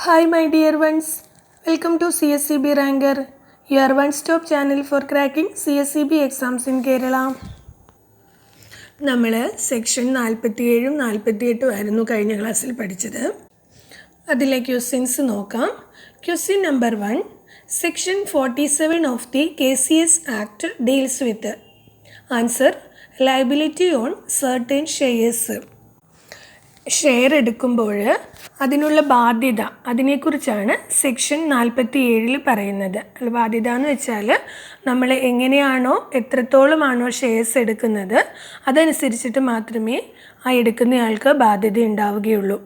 Hi my dear ones, welcome to CSCB Ranker, your one-stop channel for cracking CSCB exams in Kerala. നമ്മൾ section 47 48 ആയിരുന്നു കഴിഞ്ഞ ക്ലാസ്സിൽ പഠിച്ചത്. അതിലെ ക്വസ്റ്റ്യൻസ് നോക്കാം. Question number 1, section 47 of the KCS act deals with answer liability on certain shares. Share എടുക്കുമ്പോൾ അതിനുള്ള ബാധ്യത, അതിനെക്കുറിച്ചാണ് സെക്ഷൻ 47 പറയുന്നത്. ബാധ്യത എന്ന് വെച്ചാൽ നമ്മൾ എങ്ങനെയാണോ എത്രത്തോളമാണോ ഷെയർസ് എടുക്കുന്നത് അതനുസരിച്ചിട്ട് മാത്രമേ ആ എടുക്കുന്നയാൾക്ക് ബാധ്യത ഉണ്ടാവുകയുള്ളൂ.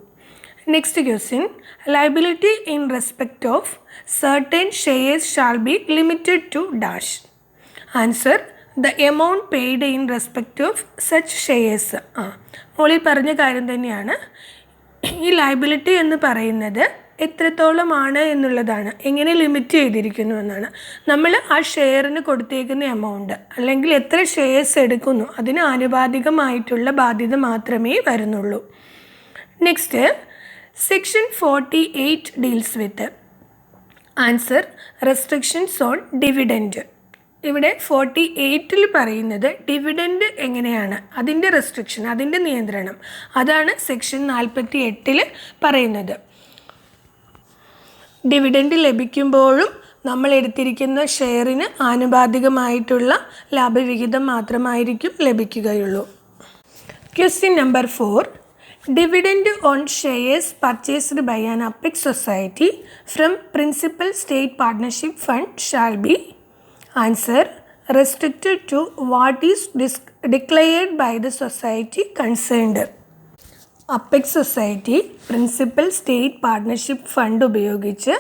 Next question, liability in respect of certain shares shall be limited to dash. Answer the amount paid in respect of such shares. മുകളിൽ പറഞ്ഞ കാര്യം തന്നെയാണ്. ഈ ലയബിലിറ്റി എന്ന് പറയുന്നത് എത്രത്തോളമാണ് എന്നുള്ളതാണ്, എങ്ങനെ ലിമിറ്റ് ചെയ്തിരിക്കുന്നു എന്നാണ്. നമ്മൾ ആ ഷെയറിന് കൊടുത്തേക്കുന്ന എമൗണ്ട് അല്ലെങ്കിൽ എത്ര ഷെയർസ് എടുക്കുന്നു അതിന് ആനുപാതികമായിട്ടുള്ള ബാധ്യത മാത്രമേ വരുന്നുള്ളൂ. Next, section 48 deals with answer restrictions on dividend. ഇവിടെ 48 പറയുന്നത് ഡിവിഡൻഡ് എങ്ങനെയാണ്, അതിൻ്റെ റെസ്ട്രിക്ഷൻ, അതിൻ്റെ നിയന്ത്രണം, അതാണ് സെക്ഷൻ 48 പറയുന്നത്. ഡിവിഡൻഡ് ലഭിക്കുമ്പോഴും നമ്മൾ എടുത്തിരിക്കുന്ന ഷെയറിന് ആനുപാതികമായിട്ടുള്ള ലാഭവിഹിതം മാത്രമായിരിക്കും ലഭിക്കുകയുള്ളൂ. Question number 4, dividend on shares purchased by an apex society from principal state partnership fund shall be answer restricted to what is declared by the society concerned. Apex society principal state partnership fund ഉപയോഗിച്ച്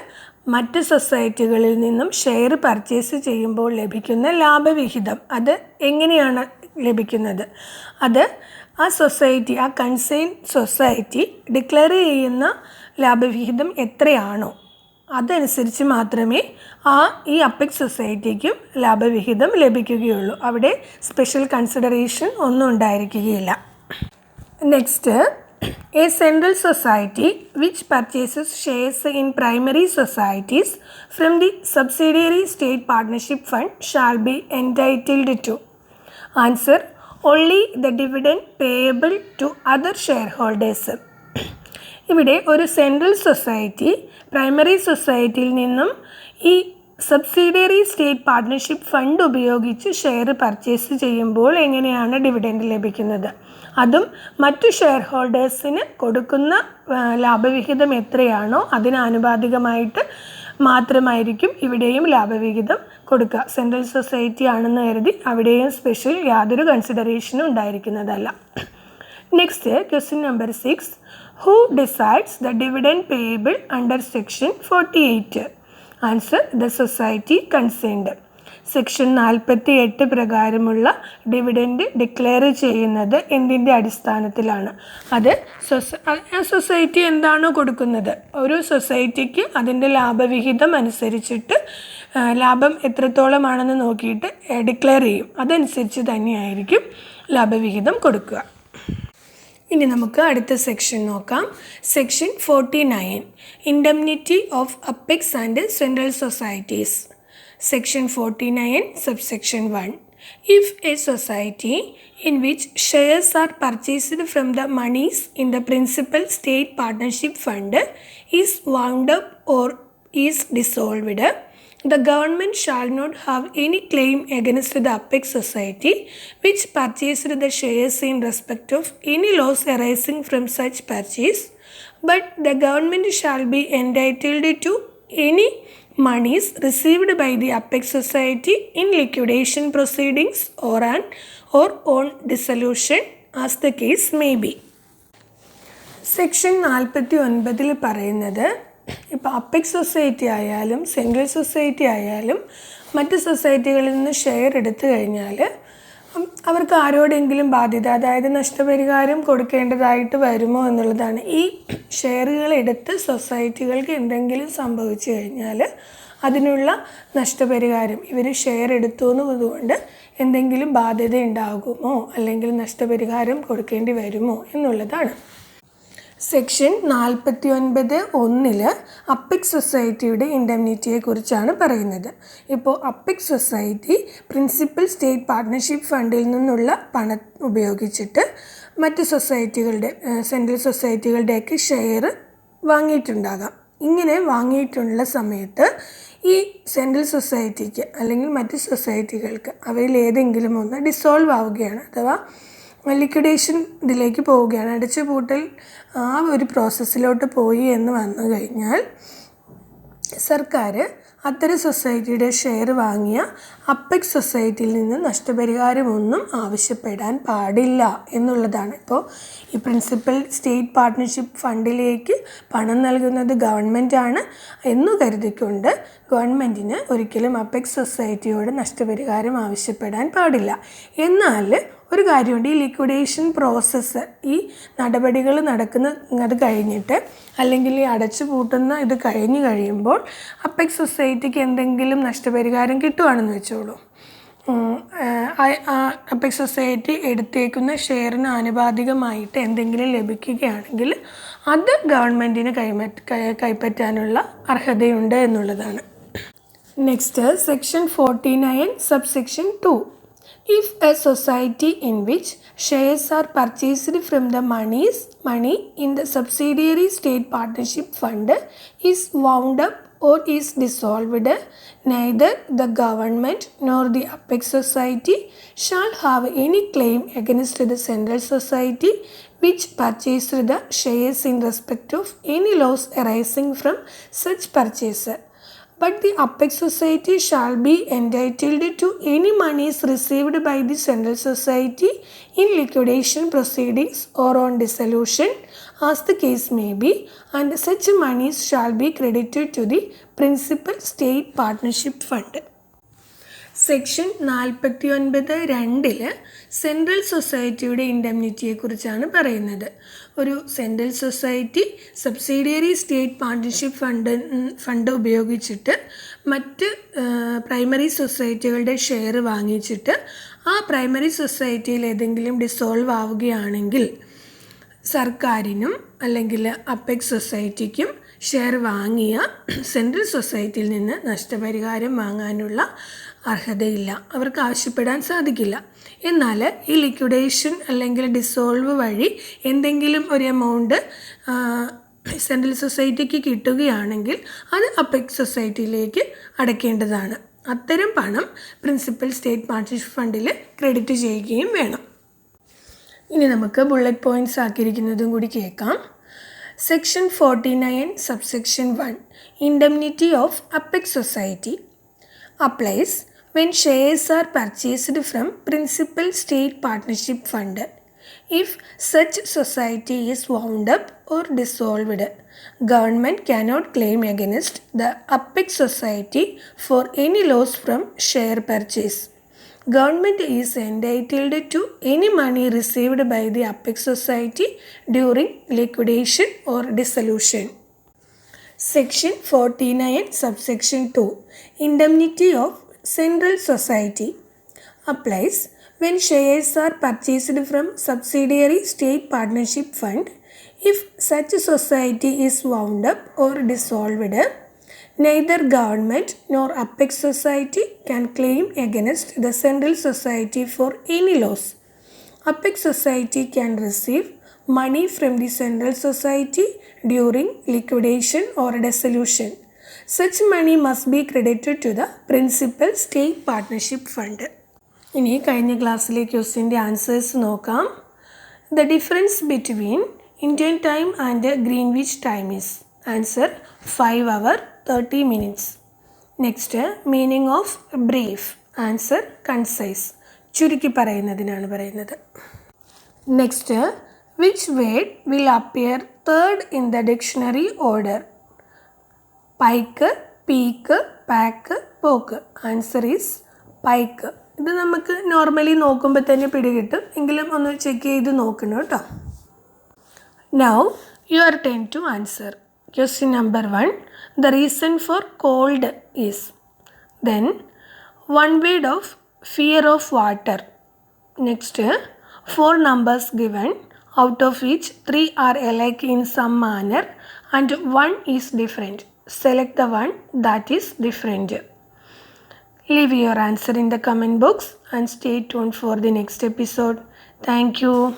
മറ്റ് സൊസൈറ്റികളിൽ നിന്നും share purchase ചെയ്യുമ്പോൾ ലഭിക്കുന്ന ലാഭവിഹിതം അത് എങ്ങനെയാണ് ലഭിക്കുന്നത്? അത് ആ സൊസൈറ്റി, ആ കൺസേൺ സൊസൈറ്റി ഡിക്ലെയർ ചെയ്യുന്ന ലാഭവിഹിതം എത്രയാണോ അതനുസരിച്ച് മാത്രമേ ഈ അപ്പെക്സ് സൊസൈറ്റിക്കും ലാഭവിഹിതം ലഭിക്കുകയുള്ളൂ. അവിടെ സ്പെഷ്യൽ കൺസിഡറേഷൻ ഒന്നും ഉണ്ടായിരിക്കുകയില്ല. Next, a central society which purchases shares in primary societies from the subsidiary state partnership fund shall be entitled to. Answer only the dividend payable to other shareholders. ഇവിടെ ഒരു central society primary സൊസൈറ്റിയിൽ നിന്നും ഈ subsidiary state partnership fund ഉപയോഗിച്ച് share purchase ചെയ്യുമ്പോൾ എങ്ങനെയാണ് dividend ലഭിക്കുന്നത്, അതും മറ്റു ഷെയർ ഹോൾഡേഴ്സിന് കൊടുക്കുന്ന ലാഭവിഹിതം എത്രയാണോ അതിന് ആനുപാതികമായിട്ട് മാത്രമായിരിക്കും ഇവിടെയും ലാഭവിഹിതം കൊടുക്കുക. സെൻട്രൽ സൊസൈറ്റി ആണെന്ന് കരുതി അവിടെയും സ്പെഷ്യൽ യാതൊരു കൺസിഡറേഷനും ഉണ്ടായിരിക്കുന്നതല്ല. Next, question number 6, who decides the dividend payable under section 48? Answer the society concerned. Section 48 പ്രകാരമുള്ള ഡിവിഡൻഡ് ഡിക്ലെയർ ചെയ്യുന്നത് എന്തിൻ്റെ അടിസ്ഥാനത്തിലാണ്? അത് സൊസൈറ്റി എന്താണോ കൊടുക്കുന്നത്, ഒരു സൊസൈറ്റിക്ക് അതിൻ്റെ ലാഭവിഹിതം അനുസരിച്ചിട്ട് ലാഭം എത്രത്തോളമാണെന്ന് നോക്കിയിട്ട് ഡിക്ലെയർ ചെയ്യും. അതനുസരിച്ച് തന്നെയായിരിക്കും ലാഭവിഹിതം കൊടുക്കുക. ഇനി നമുക്ക് അടുത്ത സെക്ഷൻ നോക്കാം. Section 49, indemnity of apex and central societies. Section 49 subsection 1, if A society in which shares are purchased from the monies in the principal state partnership fund is wound up or is dissolved, the government shall not have any claim against the apex society which purchased the shares in respect of any loss arising from such purchase, but the government shall be entitled to any monies received by the apex society in liquidation proceedings or on dissolution as the case may be. Section 49 പറയുന്നത് ഇപ്പോൾ apex society ആയാലും central society ആയാലും മറ്റ് സൊസൈറ്റികളിൽ നിന്ന് share എടുത്തു കഴിഞ്ഞാൽ അവർക്ക് ആരോടെങ്കിലും ബാധ്യത, അതായത് നഷ്ടപരിഹാരം കൊടുക്കേണ്ടതായിട്ട് വരുമോ എന്നുള്ളതാണ്. ഈ ഷെയറുകൾ എടുത്ത് സൊസൈറ്റികൾക്ക് എന്തെങ്കിലും സംഭവിച്ചു കഴിഞ്ഞാൽ അതിനുള്ള നഷ്ടപരിഹാരം, ഇവർ ഷെയർ എടുത്തു എന്നതുകൊണ്ട് എന്തെങ്കിലും ബാധ്യത ഉണ്ടാകുമോ അല്ലെങ്കിൽ നഷ്ടപരിഹാരം കൊടുക്കേണ്ടി വരുമോ എന്നുള്ളതാണ്. സെക്ഷൻ 49(1) അപ്പെക്സ് സൊസൈറ്റിയുടെ ഇൻഡെംനിറ്റിയെക്കുറിച്ചാണ് പറയുന്നത്. ഇപ്പോൾ apex society principal state partnership ഫണ്ടിൽ നിന്നുള്ള പണം ഉപയോഗിച്ചിട്ട് മറ്റ് സൊസൈറ്റികളുടെ സെൻട്രൽ സൊസൈറ്റികളുടെയൊക്കെ ഷെയർ വാങ്ങിയിട്ടുണ്ടാകാം. ഇങ്ങനെ വാങ്ങിയിട്ടുള്ള സമയത്ത് ഈ സെൻട്രൽ സൊസൈറ്റിക്ക് അല്ലെങ്കിൽ മറ്റ് സൊസൈറ്റികൾക്ക് അവയിൽ ഏതെങ്കിലും ഒന്ന് ഡിസോൾവ് ആവുകയാണ്, അഥവാ ലിക്വിഡേഷൻ ഇതിലേക്ക് പോവുകയാണ്, അടച്ചുപൂട്ടൽ ആ ഒരു പ്രോസസ്സിലോട്ട് പോയി എന്ന് വന്നു കഴിഞ്ഞാൽ സർക്കാർ അത്തരം സൊസൈറ്റിയുടെ ഷെയർ വാങ്ങിയ അപ്പെക്സ് സൊസൈറ്റിയിൽ നിന്ന് നഷ്ടപരിഹാരമൊന്നും ആവശ്യപ്പെടാൻ പാടില്ല എന്നുള്ളതാണ്. ഇപ്പോൾ ഈ പ്രിൻസിപ്പൽ സ്റ്റേറ്റ് പാർട്ട്ണർഷിപ്പ് ഫണ്ടിലേക്ക് പണം നൽകുന്നത് ഗവൺമെൻറ്റാണ് എന്ന് കരുതിക്കൊണ്ട് ഗവൺമെൻറ്റിന് ഒരിക്കലും അപ്പെക്സ് സൊസൈറ്റിയോട് നഷ്ടപരിഹാരം ആവശ്യപ്പെടാൻ പാടില്ല. എന്നാൽ ഒരു കാര്യമുണ്ട്, ഈ ലിക്വിഡേഷൻ പ്രോസസ്സ്, ഈ നടപടികൾ അത് കഴിഞ്ഞിട്ട് അല്ലെങ്കിൽ ഈ അടച്ചു പൂട്ടുന്ന ഇത് കഴിഞ്ഞ് കഴിയുമ്പോൾ അപ്പെക്സ് സൊസൈറ്റിക്ക് എന്തെങ്കിലും നഷ്ടപരിഹാരം കിട്ടുവാണെന്ന് വെച്ചോളൂ. അപ്പെക്സ് സൊസൈറ്റി എടുത്തേക്കുന്ന ഷെയറിന് ആനുപാതികമായിട്ട് എന്തെങ്കിലും ലഭിക്കുകയാണെങ്കിൽ അത് ഗവൺമെൻറ്റിന് കൈപ്പറ്റാനുള്ള അർഹതയുണ്ട് എന്നുള്ളതാണ്. Next section 49 subsection 2. If a society in which shares are purchased from the money in the subsidiary state partnership fund is wound up or is dissolved, neither the government nor the apex society shall have any claim against the central society which purchased the shares in respect of any loss arising from such purchase. But the apex society shall be entitled to any monies received by the central society in liquidation proceedings or on dissolution, as the case may be, and such monies shall be credited to the principal state partnership fund. Section 49(2) central സൊസൈറ്റിയുടെ ഇൻഡെംനിറ്റിയെക്കുറിച്ചാണ് പറയുന്നത്. ഒരു central society subsidiary state partnership fund ഉപയോഗിച്ചിട്ട് മറ്റ് primary സൊസൈറ്റികളുടെ share വാങ്ങിച്ചിട്ട് ആ primary സൊസൈറ്റിയിൽ ഏതെങ്കിലും dissolve ആവുകയാണെങ്കിൽ സർക്കാരിനും അല്ലെങ്കിൽ അപ്പെക്സ് സൊസൈറ്റിക്കും ഷെയർ വാങ്ങിയ സെൻട്രൽ സൊസൈറ്റിയിൽ നിന്ന് നഷ്ടപരിഹാരം വാങ്ങാനുള്ള അർഹതയില്ല, അവർക്ക് ആവശ്യപ്പെടാൻ സാധിക്കില്ല. എന്നാൽ ഈ ലിക്വിഡേഷൻ അല്ലെങ്കിൽ ഡിസോൾവ് വഴി എന്തെങ്കിലും ഒരു എമൗണ്ട് സെൻട്രൽ സൊസൈറ്റിക്ക് കിട്ടുകയാണെങ്കിൽ അത് അപ്പെക്സ് സൊസൈറ്റിയിലേക്ക് അടയ്ക്കേണ്ടതാണ്. അത്തരം പണം പ്രിൻസിപ്പൽ സ്റ്റേറ്റ് പാർട്ട്ണർഷിപ്പ് ഫണ്ടിൽ ക്രെഡിറ്റ് ചെയ്യുകയും വേണം. ഇനി നമുക്ക് ബുള്ളറ്റ് പോയിൻറ്റ്സ് ആക്കിയിരിക്കുന്നതും കൂടി കേൾക്കാം. Section 49 subsection 1 Indemnity of Apex Society applies when shares are purchased from principal state partnership fund. If such society is wound up or dissolved, government cannot claim against the Apex Society for any loss from share purchase. Government is entitled to any money received by the Apex Society during liquidation or dissolution. Section 49 subsection 2 Indemnity of Central Society applies when shares are purchased from subsidiary state partnership fund. If such society is wound up or dissolved, neither government nor Apex Society can claim against the Central Society for any loss. Apex Society can receive money from the Central Society during liquidation or dissolution. Such money must be credited to the Principal State Partnership Fund. ഇനി കഴിഞ്ഞ ക്ലാസ്സിലെ ക്വസ്റ്റ്യൻ്റെ answers നോക്കാം. The difference between Indian time and Greenwich time is answer 5 hours 30 minutes. Next, meaning of brief. Answer concise. ചുരുക്കി പറയുന്നതിനാണ് പറയുന്നത്. Next, which word will appear third in the dictionary order? Pike, peak, pack, poke. Answer is pike. ഇത് നമുക്ക് normally നോക്കുമ്പോൾ തന്നെ പിടികിട്ടും, എങ്കിലും ഒന്ന് check ചെയ്ത് നോക്കണം കേട്ടോ. Now, your turn to answer. Question number 1. The reason for cold is. Then, one word of fear of water. Next, 4 numbers given. out of which 3 are alike in some manner and 1 is different. Select the one that is different. Leave your answer in the comment box and stay tuned for the next episode. Thank you.